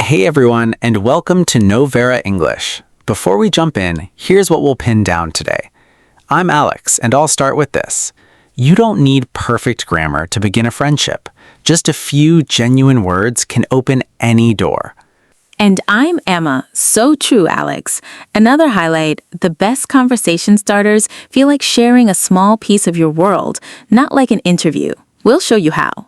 Hey everyone, and welcome to Knowvera English. Before we jump in, here's what we'll pin down today. I'm Alex, and I'll start with this. You don't need perfect grammar to begin a friendship. Just a few genuine words can open any door. And I'm Emma. So true, Alex. Another highlight, the best conversation starters feel like sharing a small piece of your world, not like an interview. We'll show you how.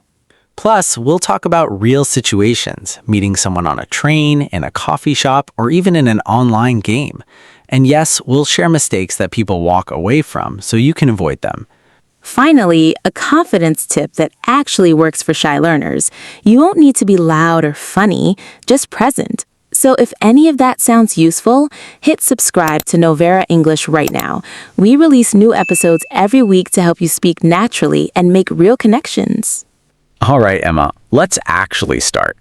Plus, we'll talk about real situations, meeting someone on a train, in a coffee shop, or even in an online game. And yes, we'll share mistakes that people walk away from so you can avoid them. Finally, a confidence tip that actually works for shy learners. You won't need to be loud or funny, just present. So if any of that sounds useful, hit subscribe to Knowvera English right now. We release new episodes every week to help you speak naturally and make real connections. All right, Emma, let's actually start.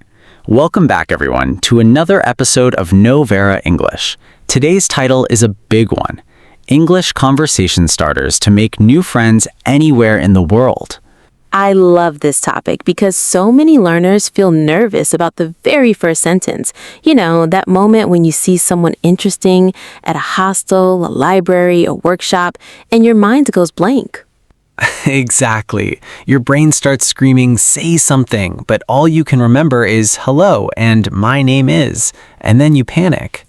Welcome back, everyone, to another episode of Knowvera English. Today's title is a big one. English conversation starters to make new friends anywhere in the world. I love this topic because so many learners feel nervous about the very first sentence. You know, that moment when you see someone interesting at a hostel, a library, a workshop, and your mind goes blank. Exactly. Your brain starts screaming, say something, but all you can remember is hello and my name is, and then you panic.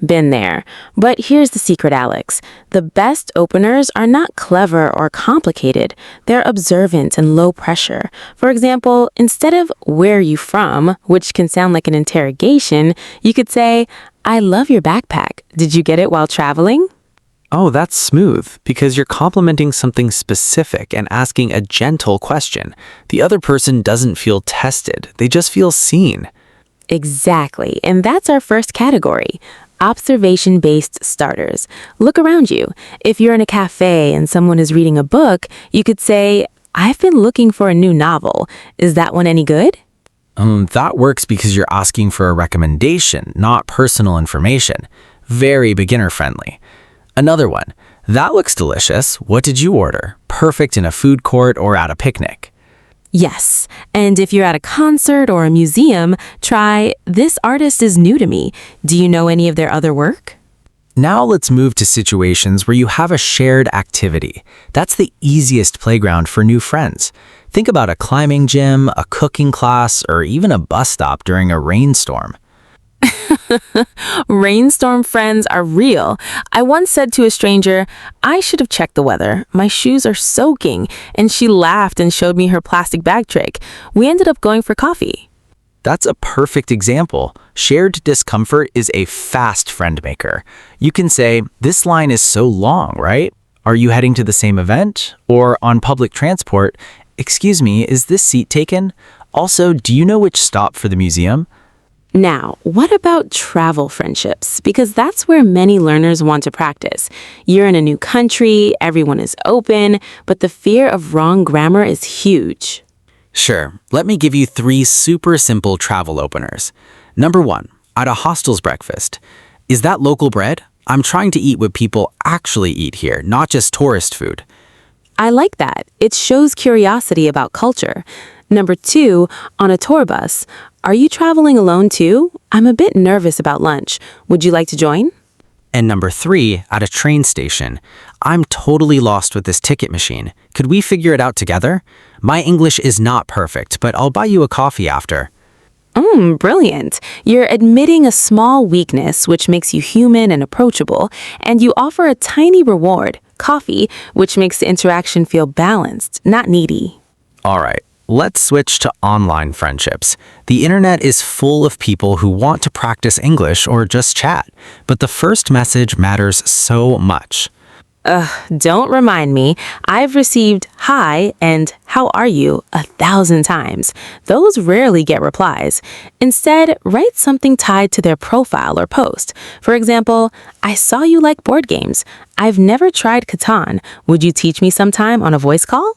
Been there. But here's the secret, Alex. The best openers are not clever or complicated. They're observant and low pressure. For example, instead of where are you from, which can sound like an interrogation, you could say, I love your backpack. Did you get it while traveling? Oh, that's smooth, because you're complimenting something specific and asking a gentle question. The other person doesn't feel tested. They just feel seen. Exactly. And that's our first category. Observation-based starters. Look around you. If you're in a cafe and someone is reading a book, you could say, I've been looking for a new novel. Is that one any good? That works because you're asking for a recommendation, not personal information. Very beginner-friendly. Another one. That looks delicious. What did you order? Perfect in a food court or at a picnic. Yes. And if you're at a concert or a museum, try, this artist is new to me. Do you know any of their other work? Now let's move to situations where you have a shared activity. That's the easiest playground for new friends. Think about a climbing gym, a cooking class, or even a bus stop during a rainstorm. Rainstorm friends are real. I once said to a stranger, I should have checked the weather. My shoes are soaking. And she laughed and showed me her plastic bag trick. We ended up going for coffee. That's a perfect example. Shared discomfort is a fast friend maker. You can say, this line is so long, right? Are you heading to the same event? Or on public transport, excuse me, is this seat taken? Also, do you know which stop for the museum? Now, what about travel friendships? Because that's where many learners want to practice. You're in a new country, everyone is open, but the fear of wrong grammar is huge. Sure, let me give you 3 super simple travel openers. Number 1, at a hostel's breakfast. Is that local bread? I'm trying to eat what people actually eat here, not just tourist food. I like that. It shows curiosity about culture. Number 2, on a tour bus. Are you traveling alone too? I'm a bit nervous about lunch. Would you like to join? And number 3, at a train station. I'm totally lost with this ticket machine. Could we figure it out together? My English is not perfect, but I'll buy you a coffee after. Brilliant. You're admitting a small weakness, which makes you human and approachable, and you offer a tiny reward, coffee, which makes the interaction feel balanced, not needy. All right. Let's switch to online friendships. The internet is full of people who want to practice English or just chat, but the first message matters so much. Don't remind me. I've received hi and how are you 1,000 times. Those rarely get replies. Instead, write something tied to their profile or post. For example, I saw you like board games. I've never tried Catan. Would you teach me sometime on a voice call?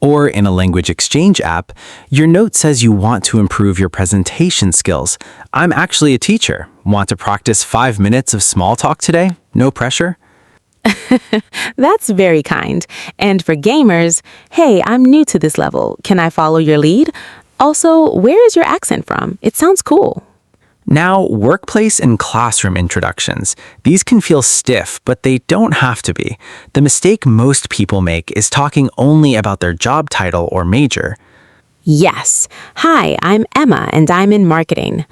Or in a language exchange app, your note says you want to improve your presentation skills. I'm actually a teacher. Want to practice 5 minutes of small talk today? No pressure? That's very kind. And for gamers, hey, I'm new to this level. Can I follow your lead? Also, where is your accent from? It sounds cool. Now, workplace and classroom introductions. These can feel stiff, but they don't have to be. The mistake most people make is talking only about their job title or major. Yes. Hi, I'm Emma and I'm in marketing.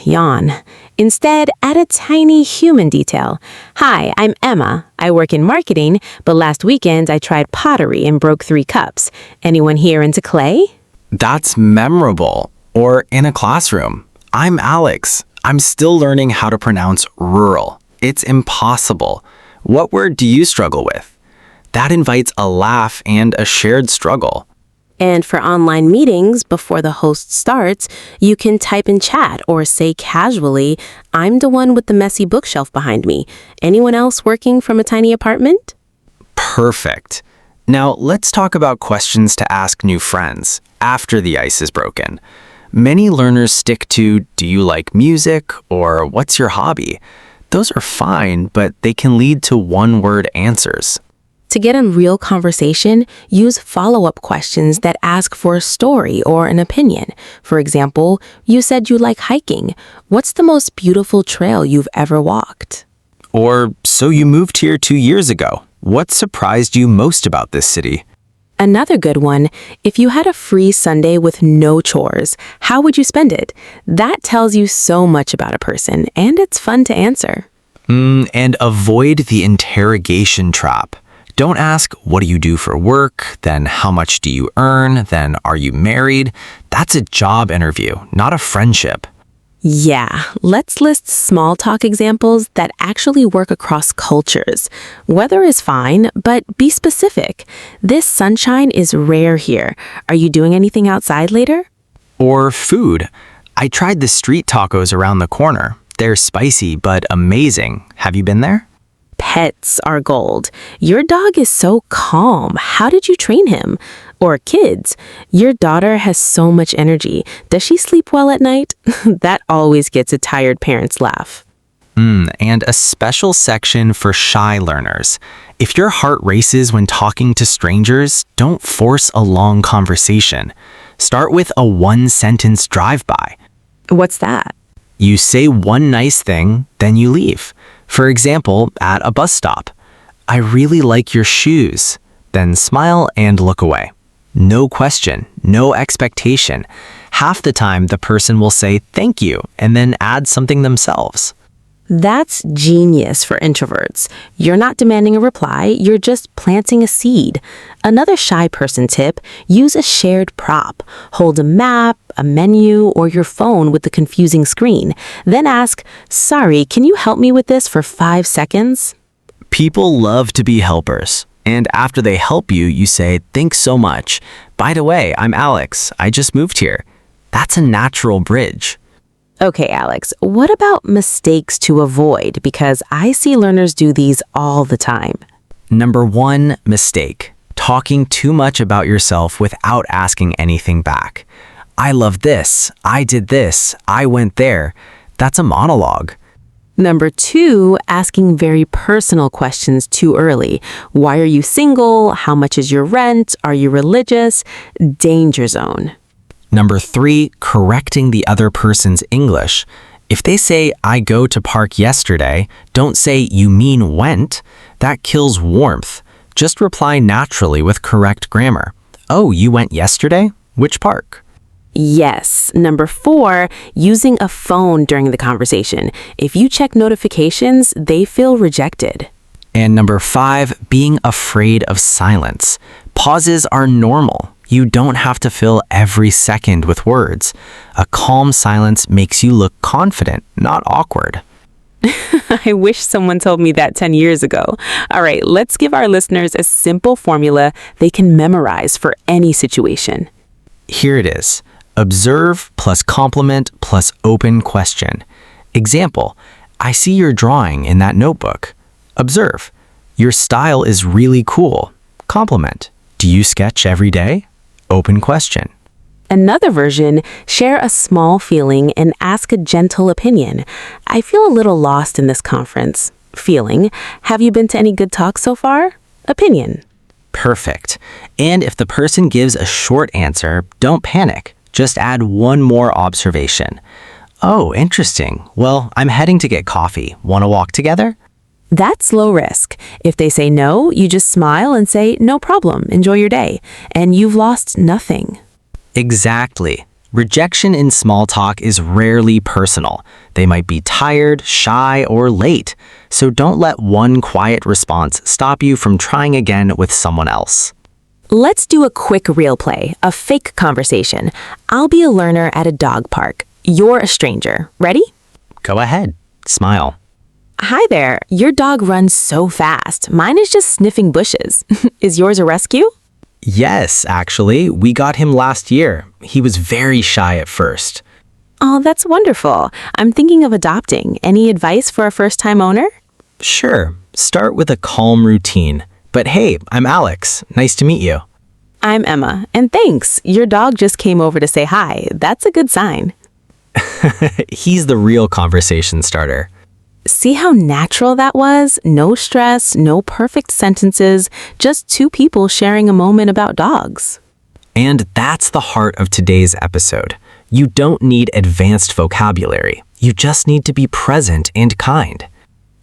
Yawn. Instead, add a tiny human detail. Hi, I'm Emma. I work in marketing, but last weekend I tried pottery and broke 3 cups. Anyone here into clay? That's memorable. Or in a classroom. I'm Alex. I'm still learning how to pronounce rural. It's impossible. What word do you struggle with? That invites a laugh and a shared struggle. And for online meetings, before the host starts, you can type in chat or say casually, I'm the one with the messy bookshelf behind me. Anyone else working from a tiny apartment? Perfect. Now, let's talk about questions to ask new friends after the ice is broken. Many learners stick to, do you like music, or what's your hobby? Those are fine, but they can lead to one-word answers. To get in real conversation, use follow-up questions that ask for a story or an opinion. For example, you said you like hiking. What's the most beautiful trail you've ever walked? Or, so you moved here 2 years ago. What surprised you most about this city? Another good one, if you had a free Sunday with no chores, how would you spend it? That tells you so much about a person, and it's fun to answer. And avoid the interrogation trap. Don't ask, what do you do for work? Then how much do you earn? Then are you married? That's a job interview, not a friendship. Yeah, let's list small talk examples that actually work across cultures. Weather is fine, but be specific. This sunshine is rare here. Are you doing anything outside later? Or food. I tried the street tacos around the corner. They're spicy, but amazing. Have you been there? Pets are gold. Your dog is so calm. How did you train him? Or kids, your daughter has so much energy. Does she sleep well at night? That always gets a tired parent's laugh. And a special section for shy learners. If your heart races when talking to strangers, don't force a long conversation. Start with a one-sentence drive-by. What's that? You say one nice thing, then you leave. For example, at a bus stop, I really like your shoes. Then smile and look away. No question, no expectation. Half the time, the person will say thank you and then add something themselves. That's genius for introverts. You're not demanding a reply, you're just planting a seed. Another shy person tip, use a shared prop. Hold a map, a menu, or your phone with the confusing screen. Then ask, sorry, can you help me with this for 5 seconds? People love to be helpers. And after they help you, you say, thanks so much. By the way, I'm Alex. I just moved here. That's a natural bridge. Okay, Alex, what about mistakes to avoid? Because I see learners do these all the time. Number 1 mistake, talking too much about yourself without asking anything back. I love this, I did this, I went there. That's a monologue. Number 2, asking very personal questions too early. Why are you single? How much is your rent? Are you religious? Danger zone. Number 3, correcting the other person's English. If they say, I go to park yesterday, don't say, you mean went. That kills warmth. Just reply naturally with correct grammar. Oh, you went yesterday? Which park? Yes. Number 4, using a phone during the conversation. If you check notifications, they feel rejected. And number 5, being afraid of silence. Pauses are normal. You don't have to fill every second with words. A calm silence makes you look confident, not awkward. I wish someone told me that 10 years ago. All right, let's give our listeners a simple formula they can memorize for any situation. Here it is. Observe plus compliment plus open question. Example, I see your drawing in that notebook. Observe, your style is really cool. Compliment, do you sketch every day? Open question. Another version, share a small feeling and ask a gentle opinion. I feel a little lost in this conference. Feeling, have you been to any good talks so far? Opinion. Perfect. And if the person gives a short answer, don't panic. Just add one more observation. Oh, interesting. Well, I'm heading to get coffee. Want to walk together? That's low risk. If they say no, you just smile and say, no problem, enjoy your day. And you've lost nothing. Exactly. Rejection in small talk is rarely personal. They might be tired, shy, or late. So don't let one quiet response stop you from trying again with someone else. Let's do a quick real play, a fake conversation. I'll be a learner at a dog park. You're a stranger. Ready? Go ahead. Smile. Hi there. Your dog runs so fast. Mine is just sniffing bushes. Is yours a rescue? Yes, actually, we got him last year. He was very shy at first. Oh, that's wonderful. I'm thinking of adopting. Any advice for a first-time owner? Sure, start with a calm routine. But hey, I'm Alex. Nice to meet you. I'm Emma, and thanks. Your dog just came over to say hi. That's a good sign. He's the real conversation starter. See how natural that was? No stress, no perfect sentences, just two people sharing a moment about dogs. And that's the heart of today's episode. You don't need advanced vocabulary. You just need to be present and kind.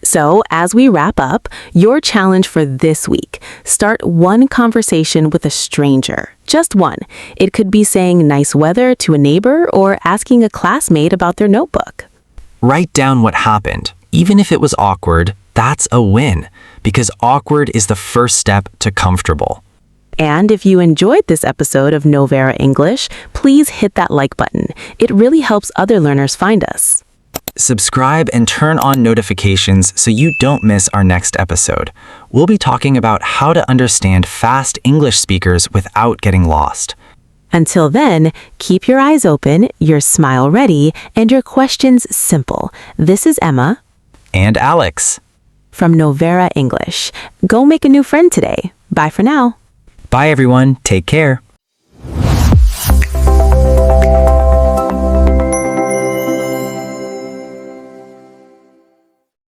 So, as we wrap up, your challenge for this week, start one conversation with a stranger. Just one. It could be saying nice weather to a neighbor or asking a classmate about their notebook. Write down what happened. Even if it was awkward, that's a win, because awkward is the first step to comfortable. And if you enjoyed this episode of Knowvera English, please hit that like button. It really helps other learners find us. Subscribe and turn on notifications so you don't miss our next episode. We'll be talking about how to understand fast English speakers without getting lost. Until then, keep your eyes open, your smile ready, and your questions simple. This is Emma. And Alex. From Knowvera English. Go make a new friend today. Bye for now. Bye everyone. Take care.